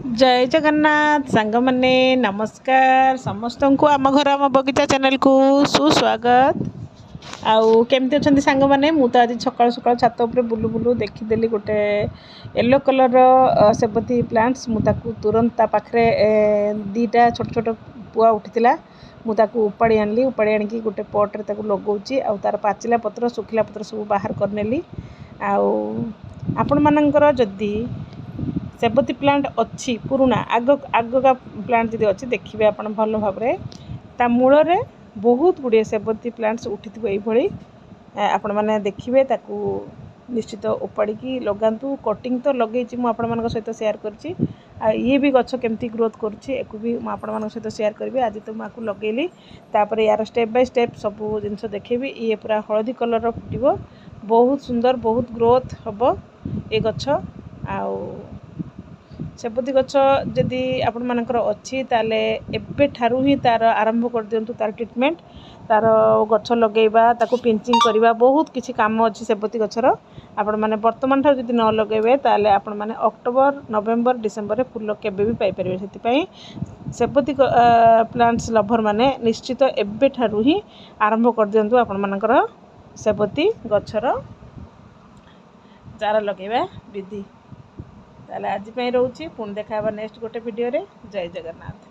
जय जगन्नाथ सांग माने नमस्कार समस्त को आम घर आम बगीचा चैनल को सुस्वागत। आउ केमती अच्छा सांग मैंने मुझे आज सकाल सकाल छात उपर बुलू बुलू देखीदेली गोटे येलो कलर सेबती प्लांट्स मुझे तुरंत पाखे दीटा छोट छोट पुआ उठी मुझे उपाड़ी आनली उपाड़ी आणिकी गोटे पट्रे लगौची आ तार पाचिला पत्र सुखिला पत्र सब बाहर करनेली। आपण मानकर जदि सेबती प्लांट अच्छी पुराना आग आगका प्लांट जब अच्छी देखिए आप भल भाव ता मूल बहुत गुड़े सेबती प्लांट्स उठी ये आपण मैंने देखिए ताकू निश्चित उपाड़ी लगातु कटिंग तो लगे मुझे सहित सेयार करची ये भी गछ केमती ग्रोथ करुँची भी मुझे सहित सेयार करी। आज तो मुझे लगेली तापर यार स्टेप बाय स्टेप सब जिनस देखेबी। ये पूरा हलदी कलर फुटो बहुत सुंदर बहुत ग्रोथ हम ये गछ आउ सेबती गछ जदि आपण मानकर अच्छी ताले एबे ठारू ही तार आरंभ कर दियंतु तार ट्रीटमेंट तार गछ लगेबा ताको पिंचिंग करबा बहुत किछि काम अच्छी सेबती गछर आपण माने वर्तमान ठार जदि न लगेबे ताले आपण माने अक्टोबर नवेम्बर डिसेम्बर फुल केबे भी पाई परिबे। सेति पई सेबती प्लांट्स लभर माने निश्चित एबे ठारू ही आरंभ कर दियंतु आपण मानकर सेबती गछर चारा लगेबा विधि। ताले आज रोचे पुणी देखा नेक्स्ट गोटे वीडियो रे। जय जगन्नाथ।